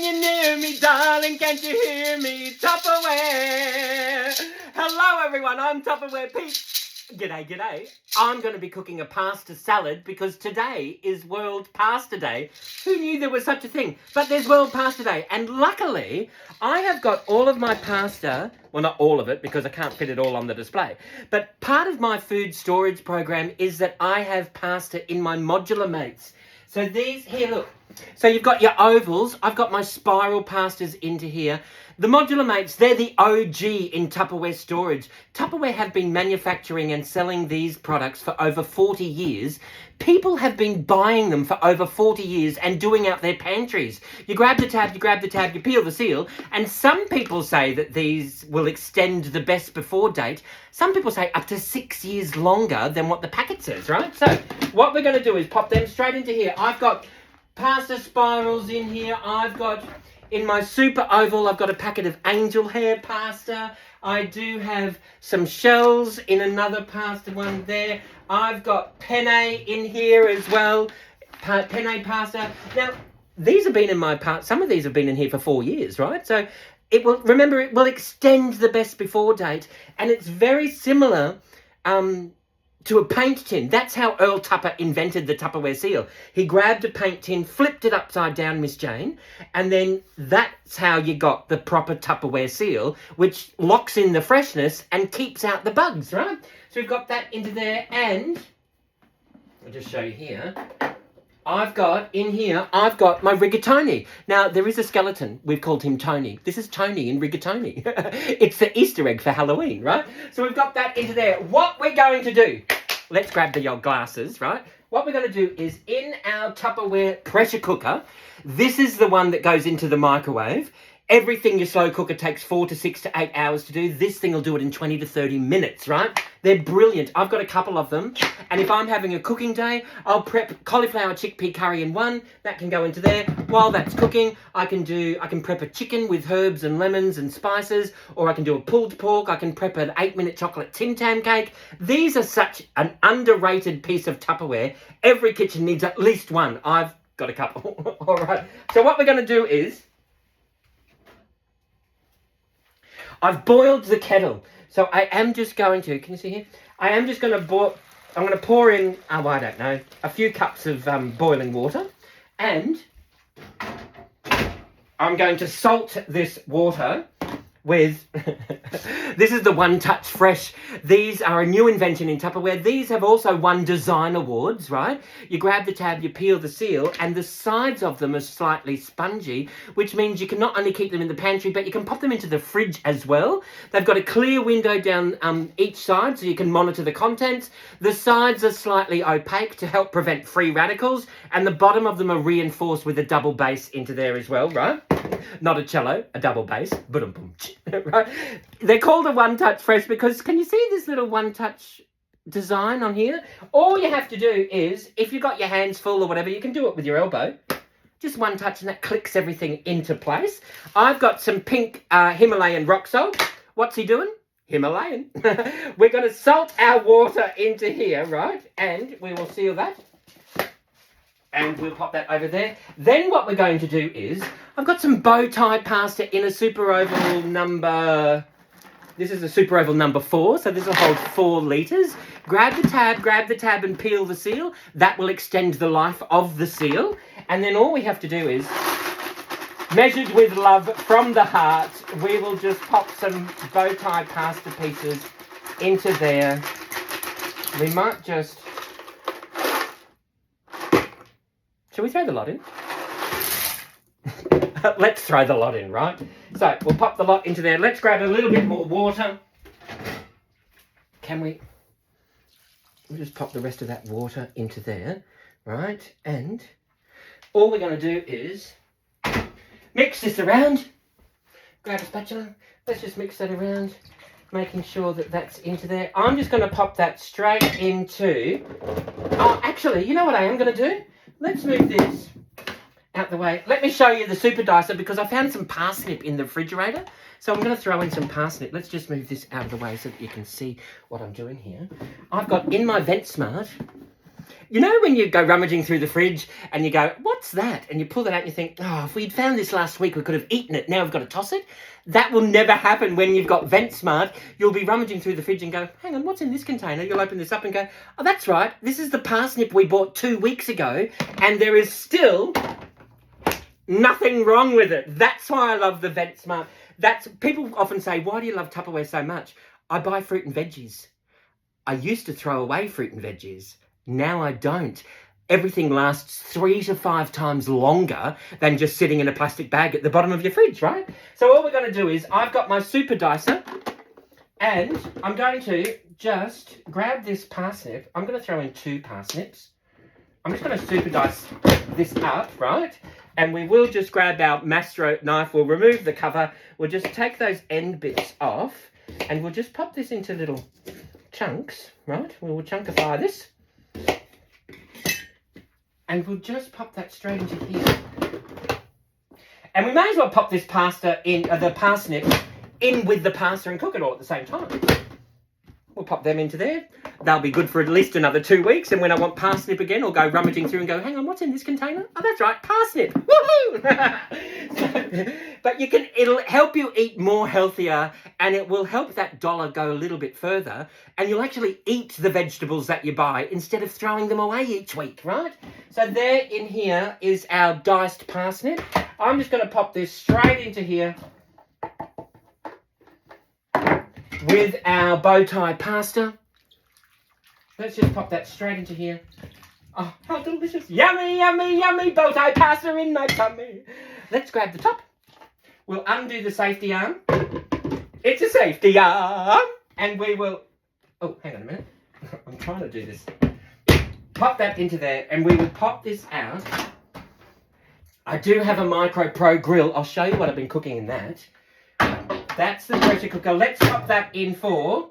you near me, darling? Can't you hear me? Tupperware. Hello, everyone. I'm Tupperware Pete. G'day, g'day. I'm going to be cooking a pasta salad because today is World Pasta Day. Who knew there was such a thing? But there's World Pasta Day. And luckily, I have got all of my pasta, well, not all of it because I can't fit it all on the display. But part of my food storage program is that I have pasta in my modular mates. So these, here, look. So you've got your ovals. I've got my spiral pastas into here. The modular mates, they're the OG in Tupperware storage. Tupperware have been manufacturing and selling these products for over 40 years. People have been buying them for over 40 years and doing out their pantries. You grab the tab, you peel the seal, and some people say that these will extend the best before date. Some people say up to 6 years longer than what the packet says, right? So what we're going to do is pop them straight into here. I've got pasta spirals in here. I've got, in my super oval, I've got a packet of angel hair pasta. I do have some shells in another pasta one there. I've got penne in here as well, penne pasta. Now, these have been in my some of these have been in here for 4 years, right? So it will, remember, it will extend the best before date, and it's very similar to a paint tin. That's how Earl Tupper invented the Tupperware seal. He grabbed a paint tin, flipped it upside down, Miss Jane, and then that's how you got the proper Tupperware seal, which locks in the freshness and keeps out the bugs, right? So we've got that into there, and I'll just show you here. I've got my rigatoni. Now, there is a skeleton. We've called him Tony. This is Tony in rigatoni. It's the Easter egg for Halloween, right? So we've got that into there. What we're going to do, let's grab the old glasses, right? What we're going to do is, in our Tupperware pressure cooker, this is the one that goes into the microwave. Everything your slow cooker takes 4 to 6 to 8 hours to do. This thing will do it in 20 to 30 minutes, right? They're brilliant. I've got a couple of them. And if I'm having a cooking day, I'll prep cauliflower chickpea curry in one. That can go into there. While that's cooking, I can prep a chicken with herbs and lemons and spices, or I can do a pulled pork. I can prep an 8-minute chocolate Tim Tam cake. These are such an underrated piece of Tupperware. Every kitchen needs at least one. I've got a couple. All right. So what we're going to do is, I've boiled the kettle, so I am just going to, can you see here? I am just going to boil, I'm going to pour in, I don't know, a few cups of boiling water, and I'm going to salt this water with, this is the One Touch Fresh. These are a new invention in Tupperware. These have also won design awards, right? You grab the tab, you peel the seal, and the sides of them are slightly spongy, which means you can not only keep them in the pantry, but you can pop them into the fridge as well. They've got a clear window down each side, so you can monitor the contents. The sides are slightly opaque to help prevent free radicals, and the bottom of them are reinforced with a double bass into there as well, right? Not a cello, a double bass. Right? They're called a One Touch Fresh because, can you see this little One Touch design on here? All you have to do is, if you've got your hands full or whatever, you can do it with your elbow. Just one touch and that clicks everything into place. I've got some pink Himalayan rock salt. What's he doing? Himalayan. We're going to salt our water into here, right? And we will seal that. And we'll pop that over there. Then what we're going to do is, I've got some bow tie pasta in a super oval number, this is a super oval number 4, so this will hold 4 litres. Grab the tab and peel the seal. That will extend the life of the seal. And then all we have to do is, measured with love from the heart, we will just pop some bow tie pasta pieces into there. We might just, shall we throw the lot in? Let's throw the lot in, right? So we'll pop the lot into there. Let's grab a little bit more water. Can we? We'll just pop the rest of that water into there, right? And all we're going to do is mix this around. Grab a spatula. Let's just mix that around, making sure that that's into there. I'm just going to pop that straight into... Oh, actually, you know what I am going to do? Let's move this out the way. Let me show you the super dicer because I found some parsnip in the refrigerator. So I'm going to throw in some parsnip. Let's just move this out of the way so that you can see what I'm doing here. I've got in my VentSmart You know when you go rummaging through the fridge and you go, what's that? And you pull that out and you think, oh, if we'd found this last week, we could have eaten it. Now we've got to toss it. That will never happen when you've got VentSmart. You'll be rummaging through the fridge and go, hang on, what's in this container? You'll open this up and go, oh, that's right. This is the parsnip we bought 2 weeks ago. And there is still nothing wrong with it. That's why I love the VentSmart. People often say, why do you love Tupperware so much? I buy fruit and veggies. I used to throw away fruit and veggies. Now I don't. Everything lasts 3 to 5 times longer than just sitting in a plastic bag at the bottom of your fridge, right? So all we're going to do is, I've got my super dicer, and I'm going to just grab this parsnip. I'm going to throw in 2 parsnips. I'm just going to super dice this up, right? And we will just grab our Mastro knife. We'll remove the cover. We'll just take those end bits off, and we'll just pop this into little chunks, right? We will chunkify this. And we'll just pop that straight into here. And we may as well pop this pasta in, the parsnip in with the pasta and cook it all at the same time. We'll pop them into there. They'll be good for at least another 2 weeks. And when I want parsnip again, I'll go rummaging through and go, hang on, what's in this container? Oh, that's right, parsnip. Woohoo! But it'll help you eat more healthier, and it will help that dollar go a little bit further. And you'll actually eat the vegetables that you buy instead of throwing them away each week, right? So there in here is our diced parsnip. I'm just going to pop this straight into here with our bow tie pasta. Let's just pop that straight into here. Oh, how delicious. Yummy, yummy, yummy bow tie pasta in my tummy. Let's grab the top. We'll undo the safety arm. It's a safety arm. And we will... Oh, hang on a minute. I'm trying to do this. Pop that into there, and we will pop this out. I do have a Micro Pro grill. I'll show you what I've been cooking in that. That's the pressure cooker. Let's pop that in for...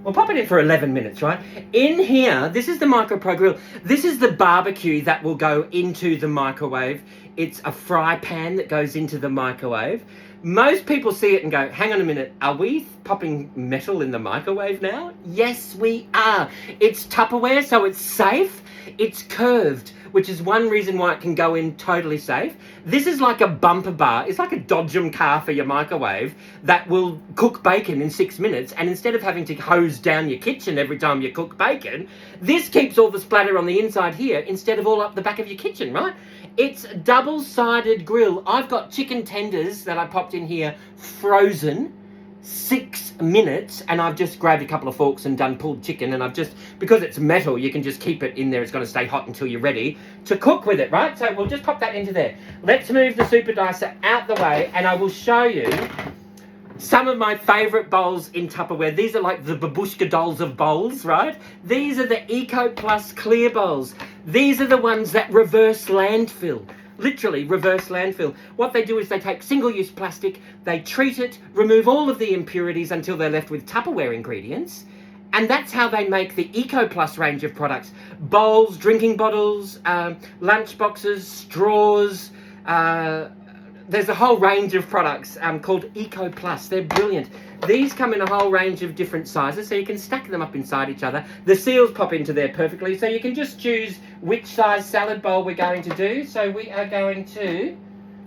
We'll pop it in for 11 minutes, right? In here, this is the Micro Pro grill. This is the barbecue that will go into the microwave. It's a fry pan that goes into the microwave. Most people see it and go, hang on a minute, are we popping metal in the microwave now? Yes, we are. It's Tupperware, so it's safe. It's curved, which is one reason why it can go in totally safe. This is like a bumper bar. It's like a Dodgem car for your microwave that will cook bacon in 6 minutes. And instead of having to hose down your kitchen every time you cook bacon, this keeps all the splatter on the inside here instead of all up the back of your kitchen, right? It's a double-sided grill. I've got chicken tenders that I popped in here frozen. 6 minutes, and I've just grabbed a couple of forks and done pulled chicken, and I've just, because it's metal, you can just keep it in there. It's going to stay hot until you're ready to cook with it, right? So we'll just pop that into there. Let's move the super dicer out the way, and I will show you some of my favourite bowls in Tupperware. These are like the babushka dolls of bowls, right? These are the Eco Plus clear bowls. These are the ones that reverse landfill. Literally reverse landfill. What they do is they take single-use plastic, they treat it, remove all of the impurities until they're left with Tupperware ingredients, and that's how they make the Eco Plus range of products. Bowls, drinking bottles, lunch boxes, straws, there's a whole range of products called Eco Plus. They're brilliant. These come in a whole range of different sizes, so you can stack them up inside each other. The seals pop into there perfectly, so you can just choose which size salad bowl we're going to do. So we are going to,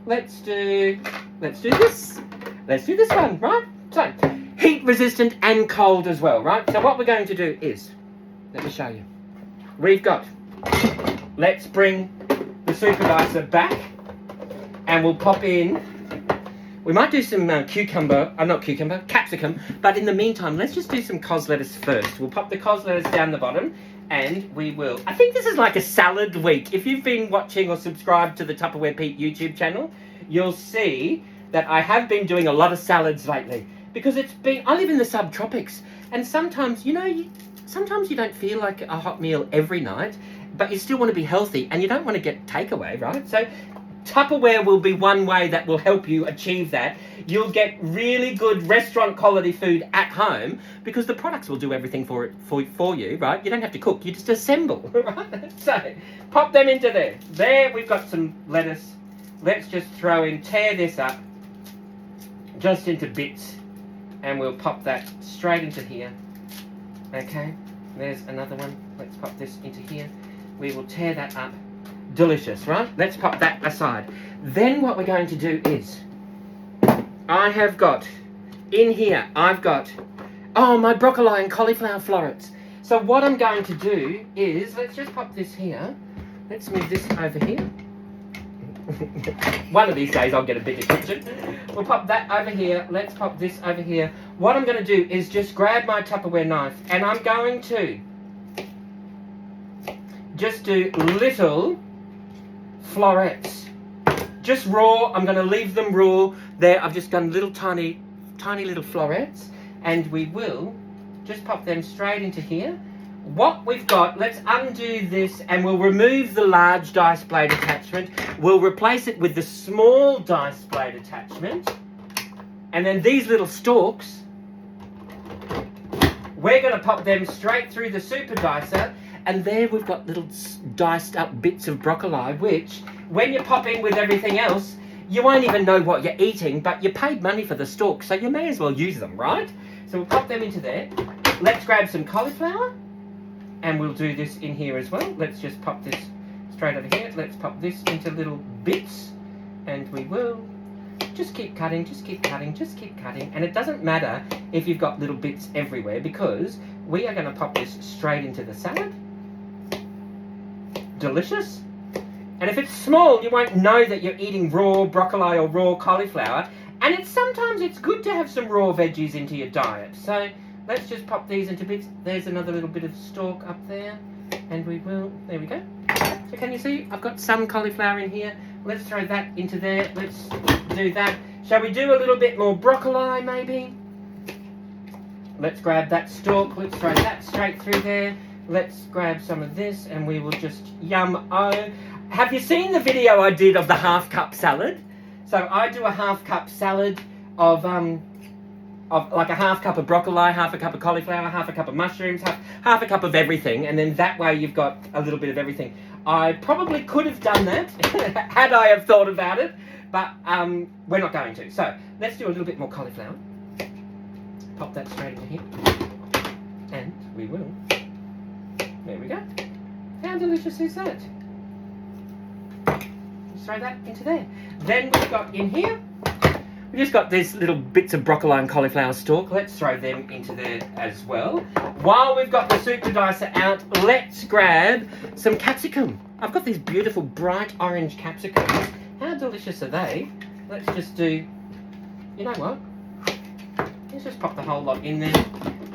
let's do this. Let's do this one, right? So, heat resistant and cold as well, right? So what we're going to do is, let me show you. We've got, let's bring the super dicer back, and we'll pop in. We might do some capsicum, but in the meantime, let's just do some cos lettuce first. We'll pop the cos lettuce down the bottom, and we will... I think this is like a salad week. If you've been watching or subscribed to the Tupperware Pete YouTube channel, you'll see that I have been doing a lot of salads lately, because it's been... I live in the subtropics, and sometimes, sometimes you don't feel like a hot meal every night, but you still want to be healthy, and you don't want to get takeaway, right? So Tupperware will be one way that will help you achieve that. You'll get really good restaurant quality food at home because the products will do everything for you, right? You don't have to cook, you just assemble, right? So pop them into there. There we've got some lettuce. Let's just tear this up just into bits, and we'll pop that straight into here. Okay, There's another one. Let's pop this into here. We will tear that up. Delicious, right? Let's pop that aside. Then what we're going to do is, I have got, in here, I've got, my broccoli and cauliflower florets. So what I'm going to do is, let's just pop this here. Let's move this over here. One of these days I'll get a bigger kitchen. We'll pop that over here. Let's pop this over here. What I'm going to do is just grab my Tupperware knife and I'm going to just do little florets. Just raw. I'm going to leave them raw. There, I've just done little tiny little florets, and we will just pop them straight into here. What we've got, let's undo this and we'll remove the large dice blade attachment. We'll replace it with the small dice blade attachment. And then these little stalks, we're going to pop them straight through the super dicer. And there we've got little diced up bits of broccoli, which when you pop in with everything else, you won't even know what you're eating, but you paid money for the stalks, so you may as well use them, right? So we'll pop them into there. Let's grab some cauliflower. And we'll do this in here as well. Let's just pop this straight over here. Let's pop this into little bits. And we will just keep cutting, just keep cutting, just keep cutting. And it doesn't matter if you've got little bits everywhere, because we are going to pop this straight into the salad. Delicious. And if it's small, you won't know that you're eating raw broccoli or raw cauliflower. And sometimes it's good to have some raw veggies into your diet. So let's just pop these into bits. There's another little bit of stalk up there. And we will, there we go. So can you see, I've got some cauliflower in here. Let's throw that into there. Let's do that. Shall we do a little bit more broccoli maybe? Let's grab that stalk. Let's throw that straight through there. Let's grab some of this and we will just yum-o. Have you seen the video I did of the half cup salad? So I do a half cup salad of like a half cup of broccoli, half a cup of cauliflower, half a cup of mushrooms, half a cup of everything, and then that way you've got a little bit of everything. I probably could have done that had I have thought about it, but we're not going to. So let's do a little bit more cauliflower. Pop that straight into here, and we will. There we go. How delicious is that? Just throw that into there. Then we've got in here, we just got these little bits of broccoli and cauliflower stalk. Let's throw them into there as well. While we've got the super dicer out, let's grab some capsicum. I've got these beautiful bright orange capsicums. How delicious are they? Let's just do, you know what? Let's just pop the whole lot in there.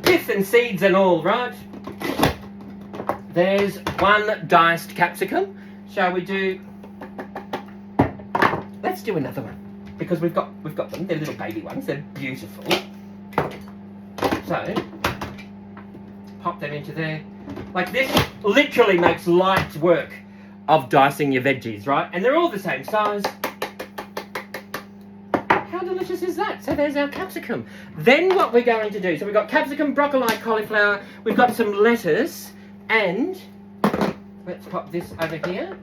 Pith and seeds and all, right? There's one diced capsicum. Shall we do... Let's do another one. Because we've got them. They're little baby ones. They're beautiful. So, pop them into there. Like this literally makes light work of dicing your veggies, right? And they're all the same size. How delicious is that? So there's our capsicum. Then what we're going to do, so we've got capsicum, broccoli, cauliflower, we've got some lettuce, and let's pop this over here.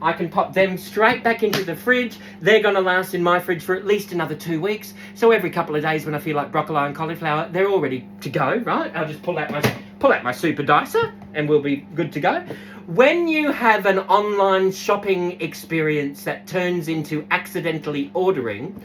I can pop them straight back into the fridge. They're going to last in my fridge for at least another 2 weeks. So every couple of days when I feel like broccoli and cauliflower, they're all ready to go, right? I'll just pull out my super dicer and we'll be good to go. When you have an online shopping experience that turns into accidentally ordering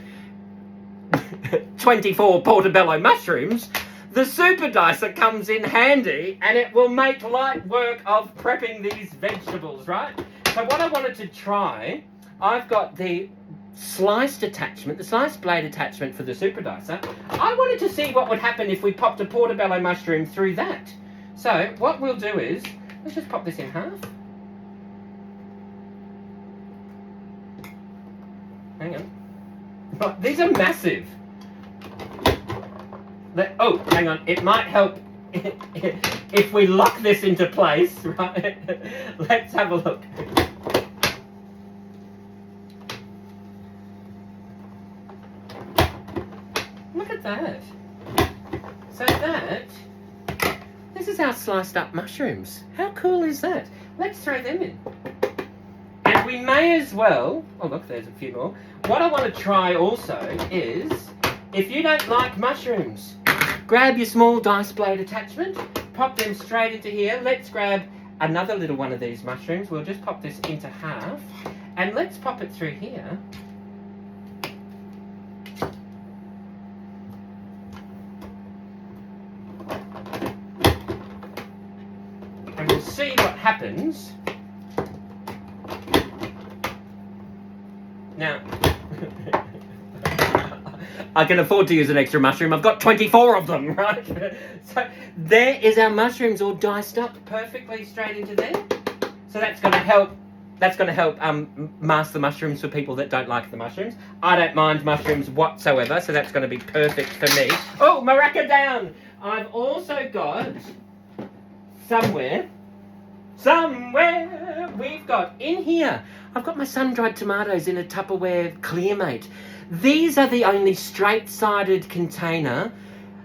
24 portobello mushrooms, the super dicer comes in handy and it will make light work of prepping these vegetables, right? So what I wanted to try, I've got the sliced attachment, the sliced blade attachment for the super dicer. I wanted to see what would happen if we popped a portobello mushroom through that. So what we'll do is, let's just pop this in half. Hang on. Oh, these are massive. Oh, hang on. It might help if we lock this into place, right? Let's have a look. Look at that. So this is our sliced up mushrooms. How cool is that? Let's throw them in. And we may as well, oh look, there's a few more. What I want to try also is, if you don't like mushrooms, grab your small dice blade attachment, pop them straight into here. Let's grab another little one of these mushrooms. We'll just pop this into half. And let's pop it through here. And we'll see what happens. Now, I can afford to use an extra mushroom. I've got 24 of them, right? So there is our mushrooms all diced up perfectly straight into there. So that's going to help. That's going to help mask the mushrooms for people that don't like the mushrooms. I don't mind mushrooms whatsoever, so that's going to be perfect for me. Oh, maraca down! I've also got somewhere, we've got in here, I've got my sun-dried tomatoes in a Tupperware Clearmate. These are the only straight-sided container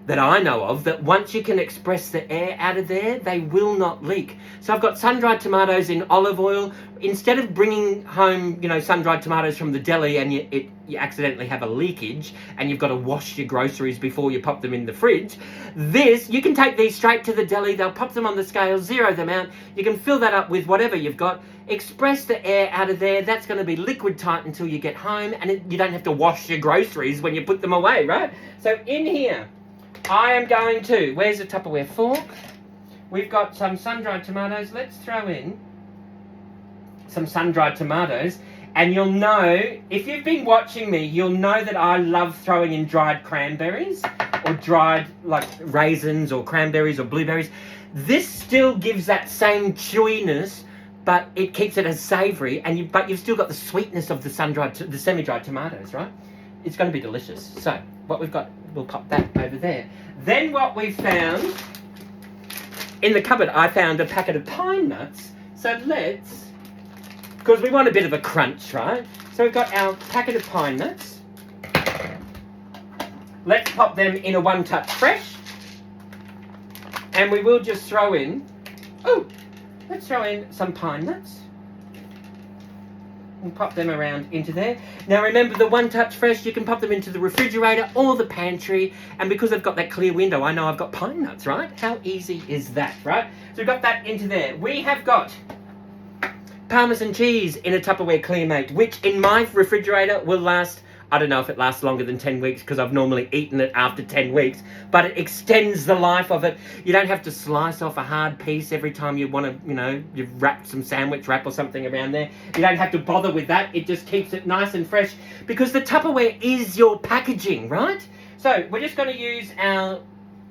that I know of that once you can express the air out of there, they will not leak. So I've got sun-dried tomatoes in olive oil. Instead of bringing home, sun-dried tomatoes from the deli and you accidentally have a leakage and you've got to wash your groceries before you pop them in the fridge, you can take these straight to the deli. They'll pop them on the scale, zero them out. You can fill that up with whatever you've got. Express the air out of there. That's going to be liquid tight until you get home, and you don't have to wash your groceries when you put them away, right? So in here, I am going to, where's the Tupperware fork? We've got some sun-dried tomatoes. Let's throw in some sun-dried tomatoes. And you'll know, if you've been watching me, you'll know that I love throwing in dried cranberries or dried like raisins or cranberries or blueberries. This still gives that same chewiness, but it keeps it as savoury, but you've still got the sweetness of the the semi-dried tomatoes, right? It's going to be delicious. So what we've got, we'll pop that over there. Then what we found in the cupboard, I found a packet of pine nuts. So because we want a bit of a crunch, right? So we've got our packet of pine nuts. Let's pop them in a One Touch Fresh. And we will just throw in, let's throw in some pine nuts. And pop them around into there. Now remember, the One Touch Fresh, you can pop them into the refrigerator or the pantry. And because I've got that clear window, I know I've got pine nuts, right? How easy is that, right? So we've got that into there. We have got Parmesan cheese in a Tupperware Clearmate, which in my refrigerator will last, I don't know if it lasts longer than 10 weeks because I've normally eaten it after 10 weeks, but it extends the life of it. You don't have to slice off a hard piece every time you want to, you've wrapped some sandwich wrap or something around there. You don't have to bother with that. It just keeps it nice and fresh because the Tupperware is your packaging, right? So we're just going to use our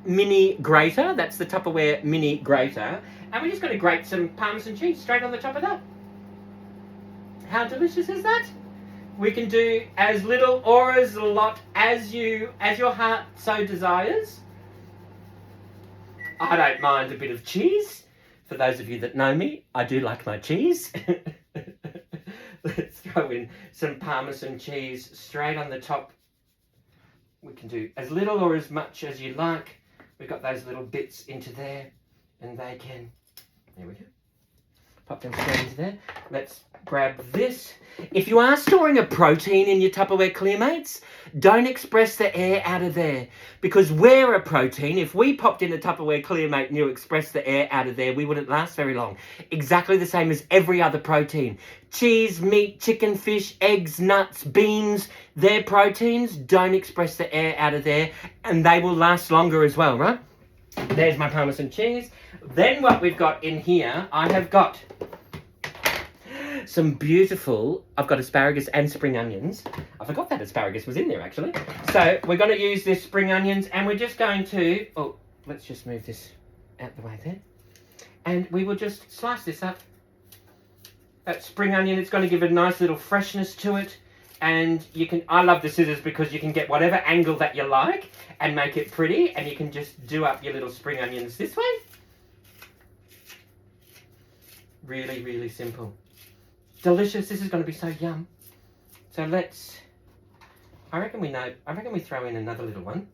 mini grater. That's the Tupperware mini grater. And we're just going to grate some Parmesan cheese straight on the top of that. How delicious is that? We can do as little or as a lot as your heart so desires. I don't mind a bit of cheese. For those of you that know me, I do like my cheese. Let's throw in some Parmesan cheese straight on the top. We can do as little or as much as you like. We've got those little bits into there, and there we go. Pop them straight into there. Let's grab this. If you are storing a protein in your Tupperware Clearmates, don't express the air out of there. Because we're a protein. If we popped in a Tupperware Clearmate and you expressed the air out of there, we wouldn't last very long. Exactly the same as every other protein. Cheese, meat, chicken, fish, eggs, nuts, beans, they're proteins. Don't express the air out of there, and they will last longer as well, right? There's my Parmesan cheese. Then what we've got in here, I have got some beautiful, I've got asparagus and spring onions. I forgot that asparagus was in there actually. So we're going to use this spring onions, and we're just going to, let's just move this out the way there. And we will just slice this up. That spring onion, it's going to give a nice little freshness to it. And I love the scissors because you can get whatever angle that you like and make it pretty, and you can just do up your little spring onions this way. Really, really simple. Delicious. This is going to be so yum. So I reckon we throw in another little one.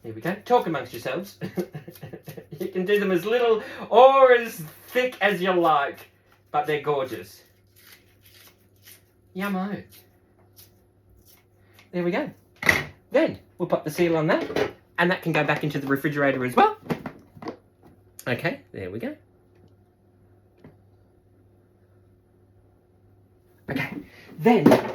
Here we go. Talk amongst yourselves. You can do them as little or as thick as you like, but they're gorgeous. Yummo. There we go. Then we'll pop the seal on that, and that can go back into the refrigerator as well. Okay, there we go. Okay, then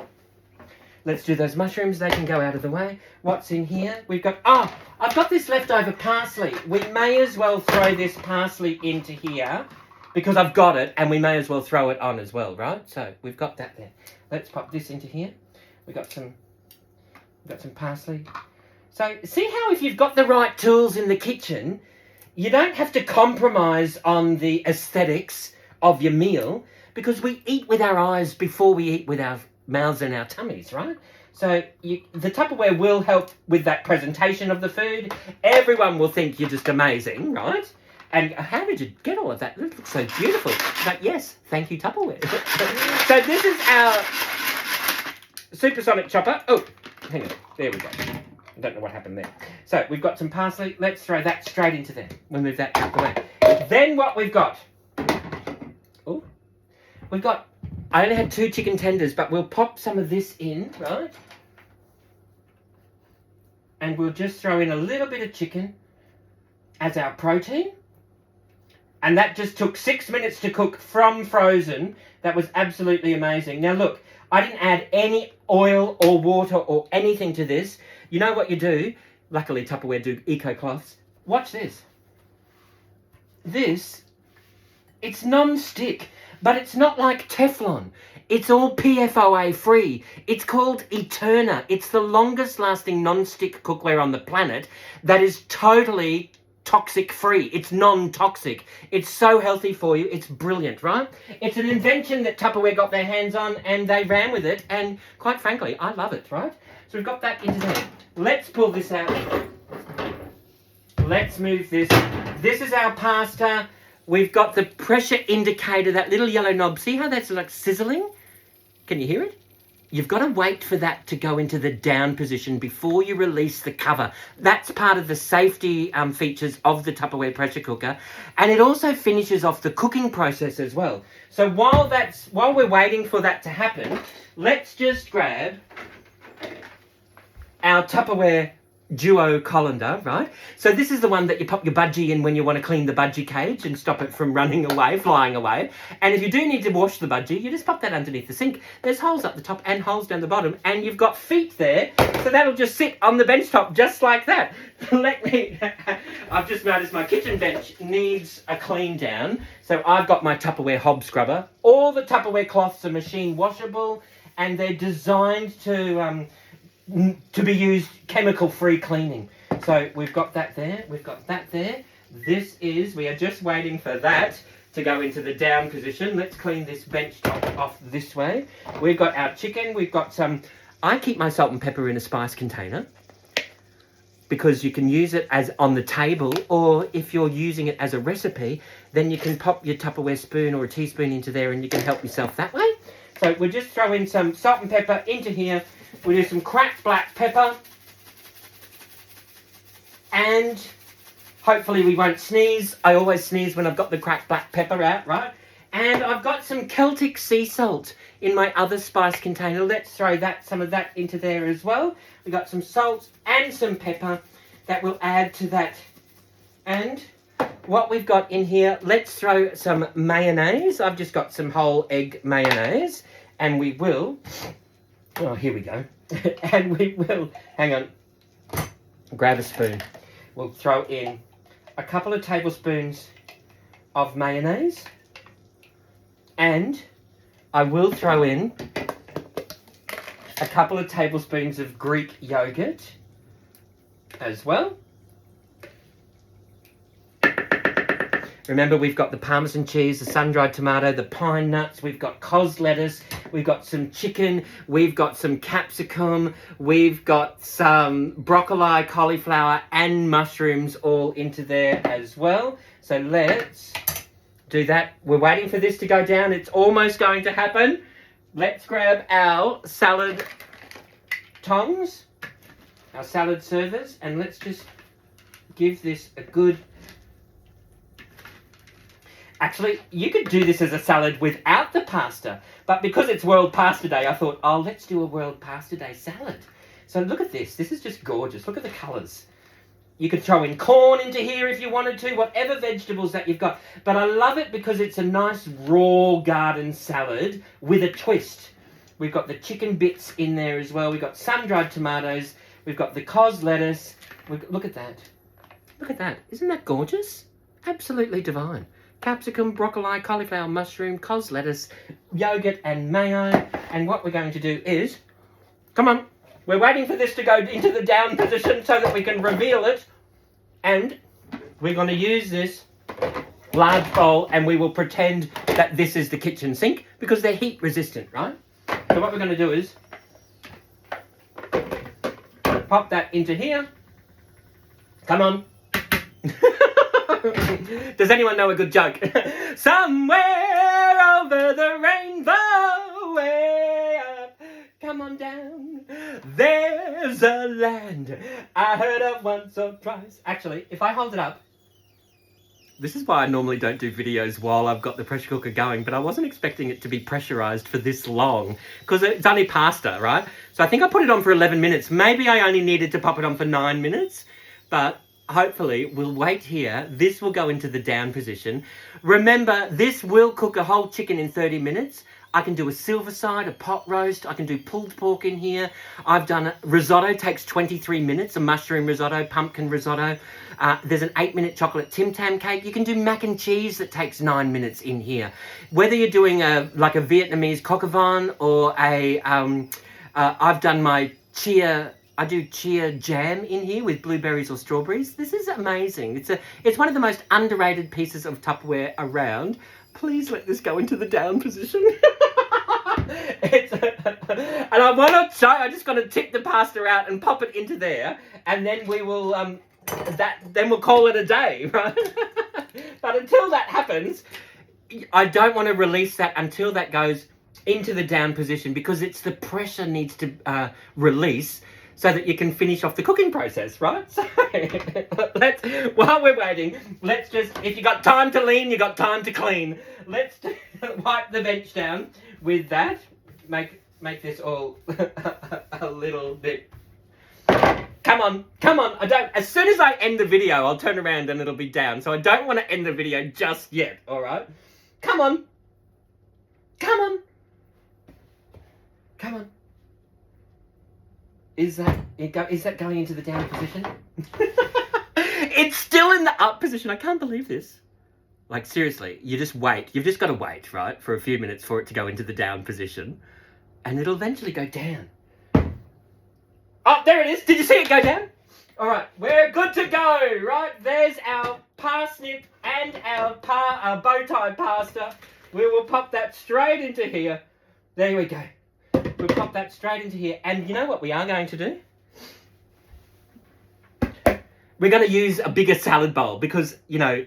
let's do those mushrooms. They can go out of the way. What's in here? We've got, I've got this leftover parsley. We may as well throw this parsley into here because I've got it, and we may as well throw it on as well, right? So we've got that there. Let's pop this into here. We've got some parsley. So see how if you've got the right tools in the kitchen, you don't have to compromise on the aesthetics of your meal, because we eat with our eyes before we eat with our mouths and our tummies, right? So the Tupperware will help with that presentation of the food. Everyone will think you're just amazing, right? And how did you get all of that? It looks so beautiful. But yes, thank you, Tupperware. So this is our supersonic chopper. Oh, hang on. There we go. I don't know what happened there. So we've got some parsley. Let's throw that straight into there. We'll move that out the way. Then what we've got... Oh, we've got... I only had 2 chicken tenders, but we'll pop some of this in, right? And we'll just throw in a little bit of chicken as our protein. And that just took 6 minutes to cook from frozen. That was absolutely amazing. Now look, I didn't add any oil or water or anything to this. You know what you do? Luckily Tupperware do eco cloths. Watch this. This, it's non-stick, but it's not like Teflon. It's all PFOA free. It's called Eterna. It's the longest lasting non-stick cookware on the planet that is totally toxic free. It's non-toxic. It's so healthy for you. It's brilliant, right? It's an invention that Tupperware got their hands on and they ran with it, and quite frankly, I love it, right? So we've got that into there. Let's pull this out. Let's move this. This is our pasta. We've got the pressure indicator, that little yellow knob. See how that's like sizzling? Can you hear it? You've got to wait for that to go into the down position before you release the cover. That's part of the safety features of the Tupperware pressure cooker. And it also finishes off the cooking process as well. So while we're waiting for that to happen, let's just grab our Tupperware Duo colander, right? So this is the one that you pop your budgie in when you want to clean the budgie cage and stop it from running away, flying away. And if you do need to wash the budgie, you just pop that underneath the sink. There's holes up the top and holes down the bottom, and you've got feet there, so that'll just sit on the bench top just like that. I've just noticed my kitchen bench needs a clean down, so I've got my Tupperware hob scrubber. All the Tupperware cloths are machine washable, and they're designed to be used chemical-free cleaning. So we've got that there, we've got that there. We are just waiting for that to go into the down position. Let's clean this bench top off this way. We've got our chicken, we've got some, I keep my salt and pepper in a spice container because you can use it as on the table, or if you're using it as a recipe, then you can pop your Tupperware spoon or a teaspoon into there and you can help yourself that way. So we'll just throw in some salt and pepper into here. We'll do some cracked black pepper, and hopefully we won't sneeze. I always sneeze when I've got the cracked black pepper out, right? And I've got some Celtic sea salt in my other spice container. Let's throw some of that into there as well. We've got some salt and some pepper that will add to that. And what we've got in here, let's throw some mayonnaise. I've just got some whole egg mayonnaise, and we will... Oh, here we go. And we will, hang on, grab a spoon. We'll throw in a couple of tablespoons of mayonnaise, and I will throw in a couple of tablespoons of Greek yogurt as well. Remember, we've got the Parmesan cheese, the sun-dried tomato, the pine nuts, we've got cos lettuce, we've got some chicken, we've got some capsicum, we've got some broccoli, cauliflower, and mushrooms all into there as well. So let's do that. We're waiting for this to go down. It's almost going to happen. Let's grab our salad tongs, our salad servers, and let's just give this a good... Actually, you could do this as a salad without the pasta, but because it's World Pasta Day, I thought, oh, let's do a World Pasta Day salad. So look at this. This is just gorgeous. Look at the colours. You could throw in corn into here if you wanted to, whatever vegetables that you've got. But I love it because it's a nice raw garden salad with a twist. We've got the chicken bits in there as well. We've got sun-dried tomatoes. We've got the cos lettuce. Look at that. Look at that. Isn't that gorgeous? Absolutely divine. Capsicum, broccoli, cauliflower, mushroom, cos lettuce, yogurt and mayo. And what we're going to do is, come on, we're waiting for this to go into the down position so that we can reveal it. And we're going to use this large bowl and we will pretend that this is the kitchen sink because they're heat resistant, right? So what we're going to do is pop that into here. Come on. Does anyone know a good joke? Somewhere over the rainbow, way up, come on down, there's a land I heard of once or twice. Actually, if I hold it up, this is why I normally don't do videos while I've got the pressure cooker going, but I wasn't expecting it to be pressurized for this long because it's only pasta, right? So I think I put it on for 11 minutes. Maybe I only needed to pop it on for 9 minutes, but hopefully we'll wait here. This will go into the down position. Remember, this will cook a whole chicken in 30 minutes. I can do a silver side, a pot roast. I can do pulled pork in here. I've done risotto, takes 23 minutes, a mushroom risotto, pumpkin risotto. There's an 8-minute chocolate Tim Tam cake. You can do mac and cheese that takes 9 minutes in here. Whether you're doing like a Vietnamese coq au vin or I've done my I do chia jam in here with blueberries or strawberries. This is amazing. It's one of the most underrated pieces of Tupperware around. Please let this go into the down position. And I just got to tip the pasta out and pop it into there, and then we will then we'll call it a day, right? But until that happens, I don't want to release that until that goes into the down position because it's the pressure needs to release so that you can finish off the cooking process, right? So while we're waiting, let's just, if you got time to lean, you got time to clean. Let's wipe the bench down with that. Make this all a little bit. Come on. As soon as I end the video, I'll turn around and it'll be down. So I don't want to end the video just yet, all right? Come on. Is that going into the down position? It's still in the up position. I can't believe this. Like, seriously, you just wait. You've just got to wait, right, for a few minutes for it to go into the down position. And it'll eventually go down. Oh, there it is. Did you see it go down? All right, we're good to go, right? There's our parsnip and our bow tie pasta. We will pop that straight into here. There we go. We'll pop that straight into here. And you know what we are going to do? We're going to use a bigger salad bowl because, you know,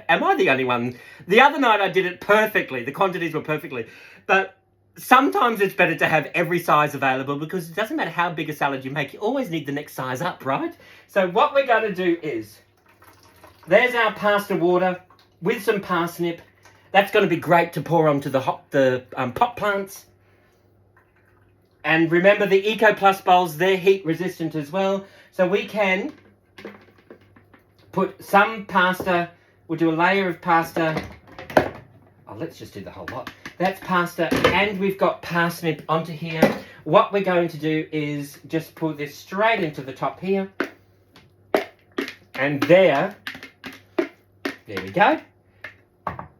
am I the only one? The other night I did it perfectly. The quantities were perfectly. But sometimes it's better to have every size available because it doesn't matter how big a salad you make. You always need the next size up, right? So what we're going to do is, there's our pasta water with some parsnip. That's going to be great to pour onto the pot plants. And remember the Eco Plus bowls, they're heat resistant as well. So we can put some pasta, we'll do a layer of pasta. Oh, let's just do the whole lot. That's pasta, and we've got parsnip onto here. What we're going to do is just pull this straight into the top here. And there we go.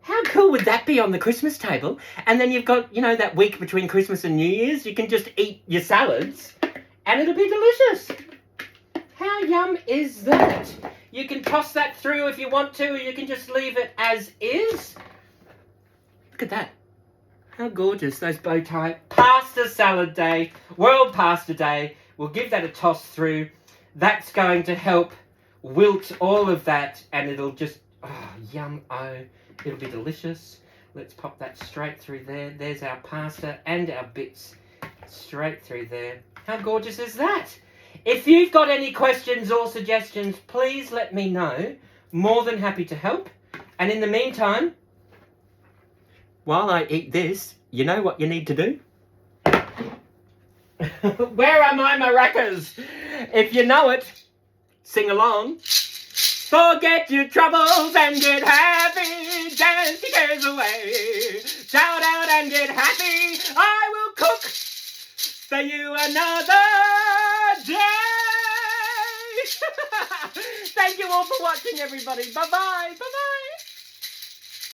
How cool would that be on the Christmas table? And then you've got, you know, that week between Christmas and New Year's, you can just eat your salads and it'll be delicious. How yum is that? You can toss that through if you want to, or you can just leave it as is. Look at that. How gorgeous, those bow tie. Pasta salad day, World Pasta Day. We'll give that a toss through. That's going to help wilt all of that, and it'll just, yum, it'll be delicious. Let's pop that straight through there. There's our pasta and our bits straight through there. How gorgeous is that? If you've got any questions or suggestions, please let me know. More than happy to help. And in the meantime, while I eat this, you know what you need to do? Where are my maracas? If you know it, Sing along. Forget your troubles and get happy. Dance your cares away. Shout out and get happy. I will cook for you another day. Thank you all for watching, everybody. Bye-bye. Bye-bye.